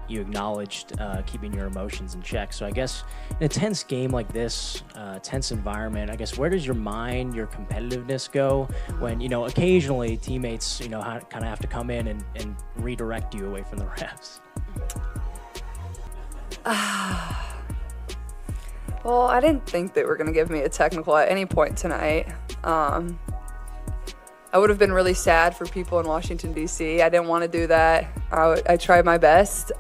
you acknowledged keeping your emotions in check. So I guess in a tense game like this, tense environment, I guess where does your mind, your competitiveness go when, you know, occasionally teammates, you know, kind of have to come in and redirect you away from the refs? Well, I didn't think they were going to give me a technical at any point tonight. I would have been really sad for people in Washington, D.C. I didn't want to do that. I tried my best.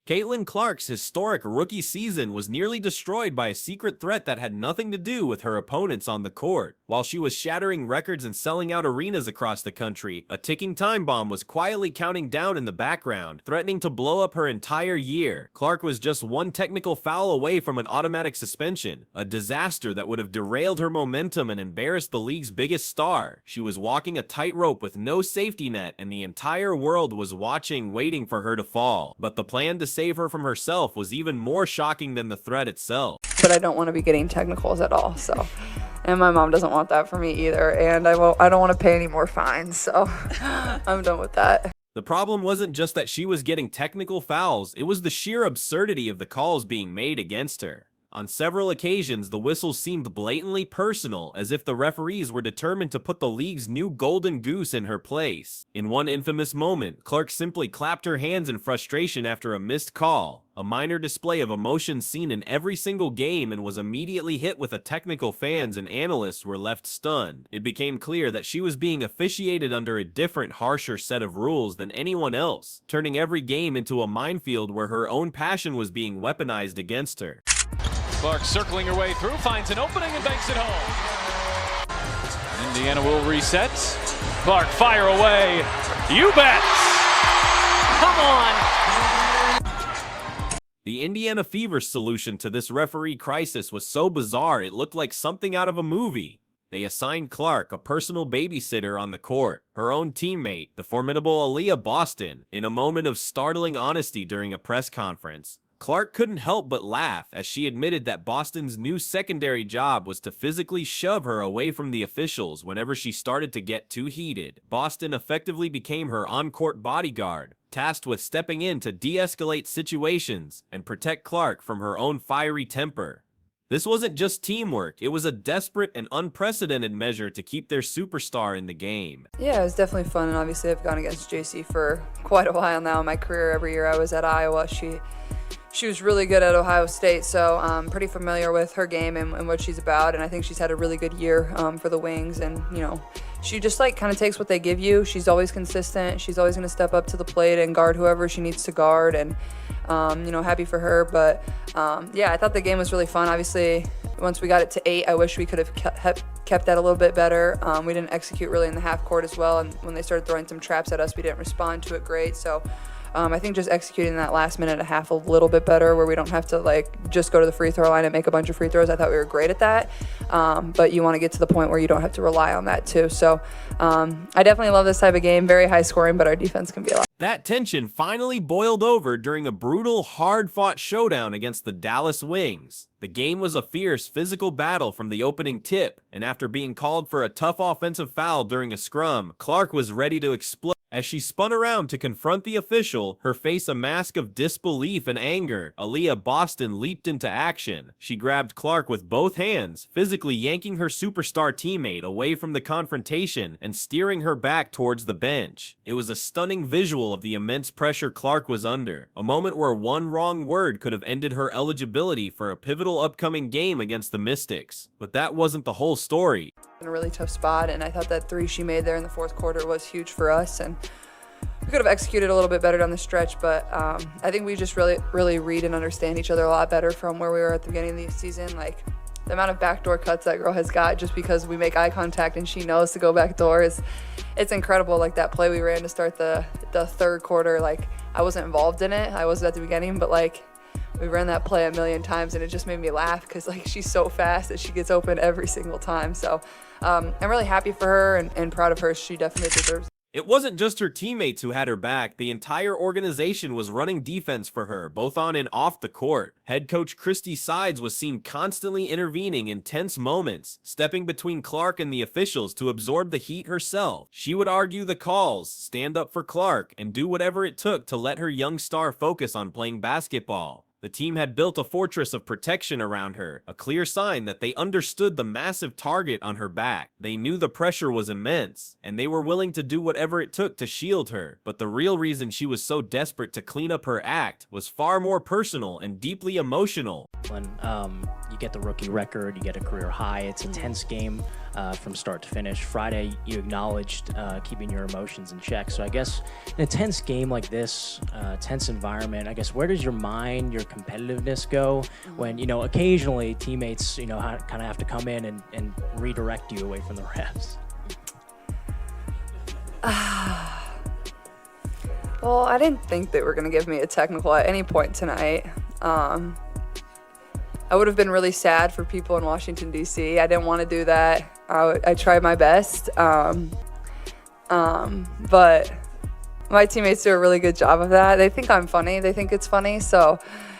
Caitlin Clark's historic rookie season was nearly destroyed by a secret threat that had nothing to do with her opponents on the court. While she was shattering records and selling out arenas across the country, a ticking time bomb was quietly counting down in the background, threatening to blow up her entire year. Clark was just one technical foul away from an automatic suspension, a disaster that would have derailed her momentum and embarrassed the league's biggest star. She was walking a tightrope with no safety net, and the entire world was watching, waiting for her to fall. But the plan to save her from herself was even more shocking than the threat itself. But I don't want to be getting technicals at all, so. And my mom doesn't want that for me either, and I don't want to pay any more fines, so I'm done with that. The problem wasn't just that she was getting technical fouls, it was the sheer absurdity of the calls being made against her. On several occasions, the whistles seemed blatantly personal, as if the referees were determined to put the league's new golden goose in her place. In one infamous moment, Clark simply clapped her hands in frustration after a missed call, a minor display of emotion seen in every single game, and was immediately hit with a technical. Fans and analysts were left stunned. It became clear that she was being officiated under a different, harsher set of rules than anyone else, turning every game into a minefield where her own passion was being weaponized against her. Clark circling her way through, finds an opening and banks it home. Indiana will reset. Clark fire away. You bet. Come on. The Indiana Fever's solution to this referee crisis was so bizarre it looked like something out of a movie. They assigned Clark a personal babysitter on the court, her own teammate, the formidable Aaliyah Boston, in a moment of startling honesty during a press conference. Clark couldn't help but laugh as she admitted that Boston's new secondary job was to physically shove her away from the officials whenever she started to get too heated. Boston effectively became her on-court bodyguard, tasked with stepping in to de-escalate situations and protect Clark from her own fiery temper. This wasn't just teamwork, it was a desperate and unprecedented measure to keep their superstar in the game. Yeah, it was definitely fun, and obviously I've gone against JC for quite a while now in my career. Every year I was at Iowa, she was really good at Ohio State, so I'm pretty familiar with her game and what she's about, and I think she's had a really good year for the Wings, and, you know, she just, like, kind of takes what they give you. She's always consistent. She's always going to step up to the plate and guard whoever she needs to guard, and, you know, happy for her. But, yeah, I thought the game was really fun. Obviously, once we got it to 8, I wish we could have kept that a little bit better. We didn't execute really in the half court as well, and when they started throwing some traps at us, we didn't respond to it great. So I think just executing that last minute and a half a little bit better, where we don't have to, like, just go to the free throw line and make a bunch of free throws. I thought we were great at that, but you want to get to the point where you don't have to rely on that too. So I definitely love this type of game. Very high scoring, but our defense can be a lot. That tension finally boiled over during a brutal, hard-fought showdown against the Dallas Wings. The game was a fierce, physical battle from the opening tip, and after being called for a tough offensive foul during a scrum, Clark was ready to explode. As she spun around to confront the official, her face a mask of disbelief and anger, Aaliyah Boston leaped into action. She grabbed Clark with both hands, physically yanking her superstar teammate away from the confrontation and steering her back towards the bench. It was a stunning visual of the immense pressure Clark was under, a moment where one wrong word could have ended her eligibility for a pivotal upcoming game against the Mystics. But that wasn't the whole story. In a really tough spot, and I thought that 3 she made there in the fourth quarter was huge for us, and we could have executed a little bit better down the stretch, but I think we just really read and understand each other a lot better from where we were at the beginning of the season. Like, the amount of backdoor cuts that girl has got just because we make eye contact and she knows to go backdoor it's incredible. Like, that play we ran to start the third quarter, like, I wasn't involved in it. I wasn't at the beginning, but, like, we ran that play a million times, and it just made me laugh because, like, she's so fast that she gets open every single time. So I'm really happy for her and proud of her. She definitely deserves it. It wasn't just her teammates who had her back, the entire organization was running defense for her, both on and off the court. Head coach Christy Sides was seen constantly intervening in tense moments, stepping between Clark and the officials to absorb the heat herself. She would argue the calls, stand up for Clark, and do whatever it took to let her young star focus on playing basketball. The team had built a fortress of protection around her, a clear sign that they understood the massive target on her back. They knew the pressure was immense, and they were willing to do whatever it took to shield her. But the real reason she was so desperate to clean up her act was far more personal and deeply emotional. When you get the rookie record, you get a career high, it's a tense game from start to finish. Friday, you acknowledged keeping your emotions in check. So I guess in a tense game like this, tense environment, I guess where does your mind, your competitiveness go when, occasionally teammates, kind of have to come in and redirect you away from the refs? Well, I didn't think they were going to give me a technical at any point tonight. I would have been really sad for people in Washington, D.C. I didn't want to do that. I tried my best. But my teammates do a really good job of that. They think I'm funny. They think it's funny. So,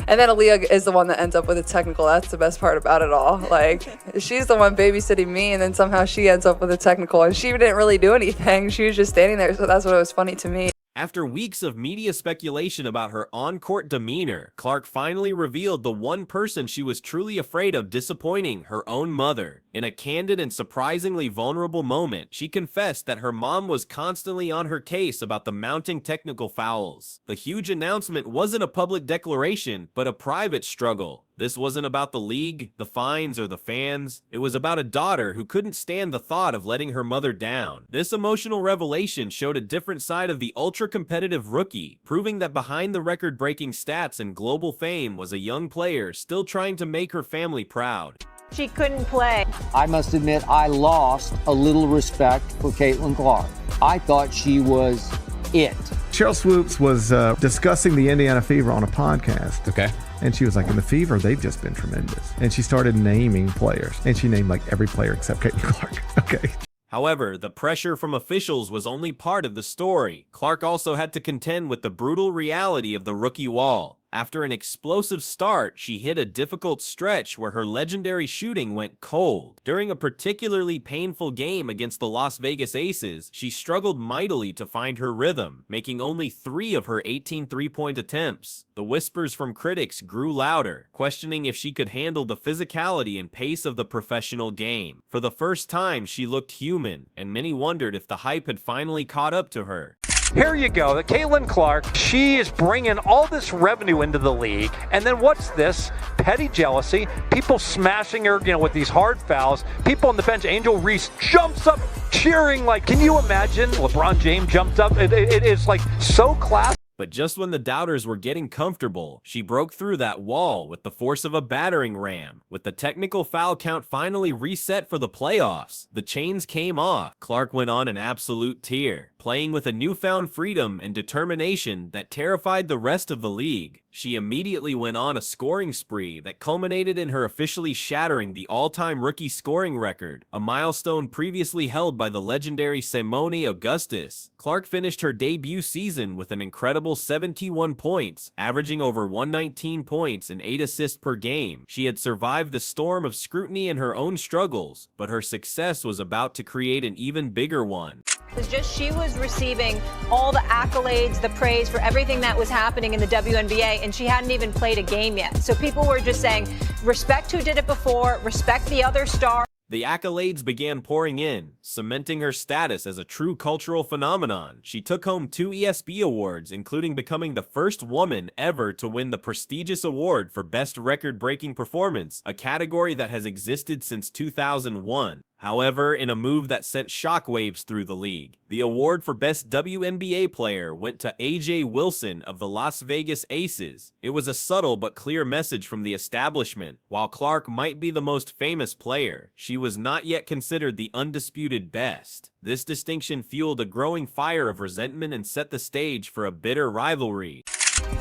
and then Aaliyah is the one that ends up with a technical. That's the best part about it all. Like, she's the one babysitting me, and then somehow she ends up with a technical. And she didn't really do anything. She was just standing there. So that's what was funny to me. After weeks of media speculation about her on-court demeanor, Clark finally revealed the one person she was truly afraid of disappointing, her own mother. In a candid and surprisingly vulnerable moment, she confessed that her mom was constantly on her case about the mounting technical fouls. The huge announcement wasn't a public declaration, but a private struggle. This wasn't about the league, the fines, or the fans. It was about a daughter who couldn't stand the thought of letting her mother down. This emotional revelation showed a different side of the ultra-competitive rookie, proving that behind the record-breaking stats and global fame was a young player still trying to make her family proud. She couldn't play. I must admit, I lost a little respect for Caitlin Clark. I thought she was it. Cheryl Swoops was discussing the Indiana Fever on a podcast. Okay. And she was like, in the Fever, they've just been tremendous. And she started naming players. And she named like every player except Caitlin Clark. Okay. However, the pressure from officials was only part of the story. Clark also had to contend with the brutal reality of the rookie wall. After an explosive start, she hit a difficult stretch where her legendary shooting went cold. During a particularly painful game against the Las Vegas Aces, she struggled mightily to find her rhythm, making only 3 of her 18 three-point attempts. The whispers from critics grew louder, questioning if she could handle the physicality and pace of the professional game. For the first time, she looked human, and many wondered if the hype had finally caught up to her. Here you go, the Caitlin Clark, she is bringing all this revenue into the league, and then what's this? Petty jealousy, people smashing her, with these hard fouls, people on the bench. Angel Reese jumps up cheering like, can you imagine? LeBron James jumped up, it is like so classic. But just when the doubters were getting comfortable, she broke through that wall with the force of a battering ram. With the technical foul count finally reset for the playoffs, the chains came off. Clark went on an absolute tear, playing with a newfound freedom and determination that terrified the rest of the league. She immediately went on a scoring spree that culminated in her officially shattering the all-time rookie scoring record, a milestone previously held by the legendary Simone Augustus. Clark finished her debut season with an incredible 71 points, averaging over 119 points and 8 assists per game. She had survived the storm of scrutiny and her own struggles, but her success was about to create an even bigger one. It was just she was receiving all the accolades, the praise for everything that was happening in the WNBA, and she hadn't even played a game yet. So people were just saying, respect who did it before, respect the other star. The accolades began pouring in, cementing her status as a true cultural phenomenon. She took home 2 ESPY awards, including becoming the first woman ever to win the prestigious award for Best Record-Breaking Performance, a category that has existed since 2001. However, in a move that sent shockwaves through the league, the award for Best WNBA Player went to A.J. Wilson of the Las Vegas Aces. It was a subtle but clear message from the establishment. While Clark might be the most famous player, she was not yet considered the undisputed best. This distinction fueled a growing fire of resentment and set the stage for a bitter rivalry.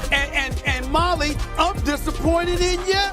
And Molly, I'm disappointed in you.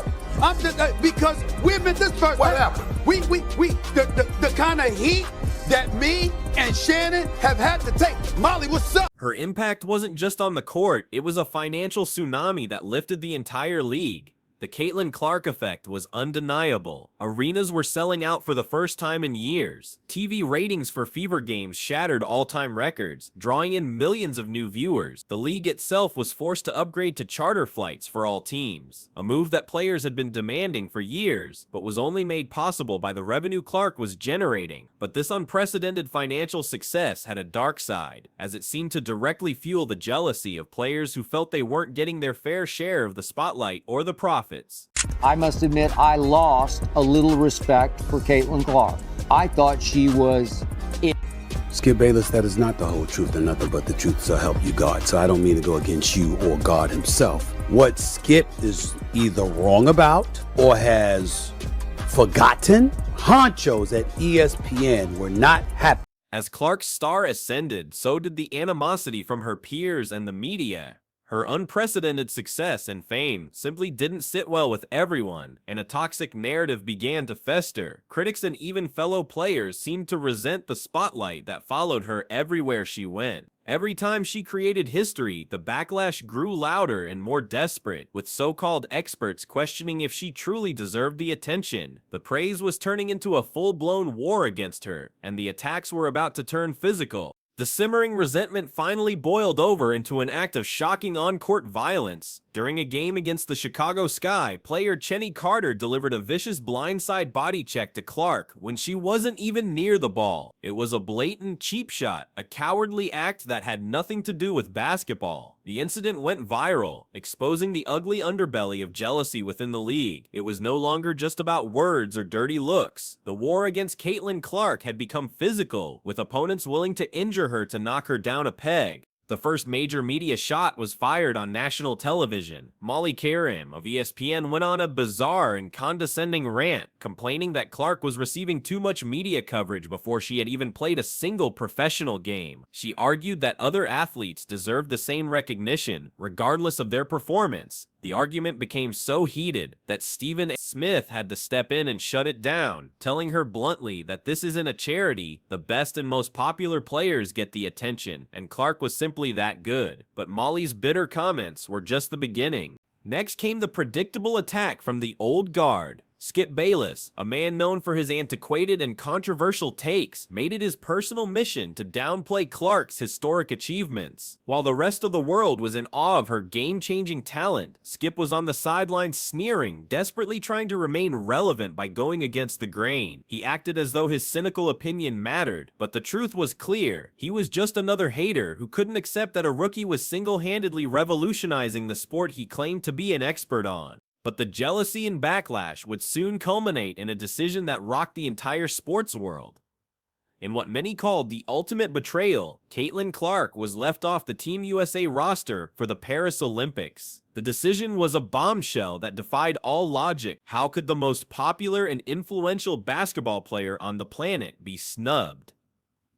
I'm just, because we've been this first. What happened? The kind of heat that me and Shannon have had to take. Molly, what's up? Her impact wasn't just on the court, it was a financial tsunami that lifted the entire league. The Caitlin Clark effect was undeniable. Arenas were selling out for the first time in years. TV ratings for Fever games shattered all-time records, drawing in millions of new viewers. The league itself was forced to upgrade to charter flights for all teams, a move that players had been demanding for years, but was only made possible by the revenue Clark was generating. But this unprecedented financial success had a dark side, as it seemed to directly fuel the jealousy of players who felt they weren't getting their fair share of the spotlight or the profits. I must admit, I lost a little respect for Caitlin Clark. I thought she was it. Skip Bayless, that is not the whole truth and nothing but the truth, so help you God. So I don't mean to go against you or God himself. What Skip is either wrong about or has forgotten, honchos at ESPN were not happy. As Clark's star ascended, so did the animosity from her peers and the media. Her unprecedented success and fame simply didn't sit well with everyone, and a toxic narrative began to fester. Critics and even fellow players seemed to resent the spotlight that followed her everywhere she went. Every time she created history, the backlash grew louder and more desperate, with so-called experts questioning if she truly deserved the attention. The praise was turning into a full-blown war against her, and the attacks were about to turn physical. The simmering resentment finally boiled over into an act of shocking on-court violence. During a game against the Chicago Sky, player Chenny Carter delivered a vicious blindside body check to Clark when she wasn't even near the ball. It was a blatant cheap shot, a cowardly act that had nothing to do with basketball. The incident went viral, exposing the ugly underbelly of jealousy within the league. It was no longer just about words or dirty looks. The war against Caitlin Clark had become physical, with opponents willing to injure her to knock her down a peg. The first major media shot was fired on national television. Molly Karim of ESPN went on a bizarre and condescending rant, complaining that Clark was receiving too much media coverage before she had even played a single professional game. She argued that other athletes deserved the same recognition, regardless of their performance. The argument became so heated that Stephen A. Smith had to step in and shut it down, telling her bluntly that this isn't a charity, the best and most popular players get the attention, and Clark was simply that good. But Molly's bitter comments were just the beginning. Next came the predictable attack from the old guard. Skip Bayless, a man known for his antiquated and controversial takes, made it his personal mission to downplay Clark's historic achievements. While the rest of the world was in awe of her game-changing talent, Skip was on the sidelines sneering, desperately trying to remain relevant by going against the grain. He acted as though his cynical opinion mattered, but the truth was clear. He was just another hater who couldn't accept that a rookie was single-handedly revolutionizing the sport he claimed to be an expert on. But the jealousy and backlash would soon culminate in a decision that rocked the entire sports world. In what many called the ultimate betrayal, Caitlin Clark was left off the Team USA roster for the Paris Olympics. The decision was a bombshell that defied all logic. How could the most popular and influential basketball player on the planet be snubbed?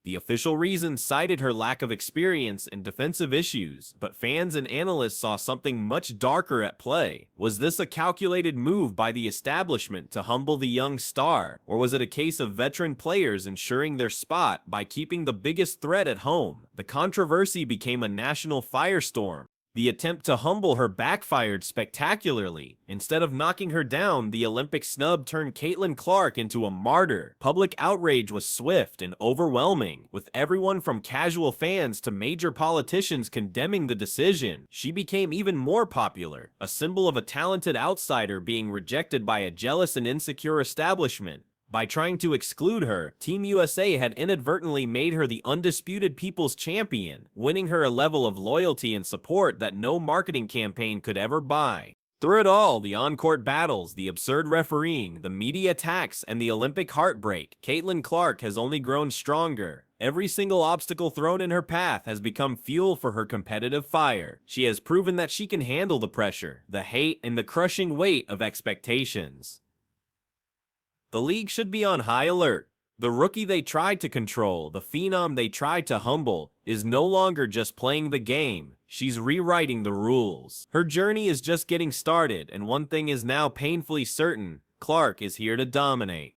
The official reason cited her lack of experience in defensive issues, but fans and analysts saw something much darker at play. Was this a calculated move by the establishment to humble the young star, or was it a case of veteran players ensuring their spot by keeping the biggest threat at home? The controversy became a national firestorm. The attempt to humble her backfired spectacularly. Instead of knocking her down, the Olympic snub turned Caitlin Clark into a martyr. Public outrage was swift and overwhelming, with everyone from casual fans to major politicians condemning the decision. She became even more popular, a symbol of a talented outsider being rejected by a jealous and insecure establishment. By trying to exclude her, Team USA had inadvertently made her the undisputed people's champion, winning her a level of loyalty and support that no marketing campaign could ever buy. Through it all, the on-court battles, the absurd refereeing, the media attacks, and the Olympic heartbreak, Caitlin Clark has only grown stronger. Every single obstacle thrown in her path has become fuel for her competitive fire. She has proven that she can handle the pressure, the hate, and the crushing weight of expectations. The league should be on high alert. The rookie they tried to control, the phenom they tried to humble, is no longer just playing the game. She's rewriting the rules. Her journey is just getting started, and one thing is now painfully certain: Clark is here to dominate.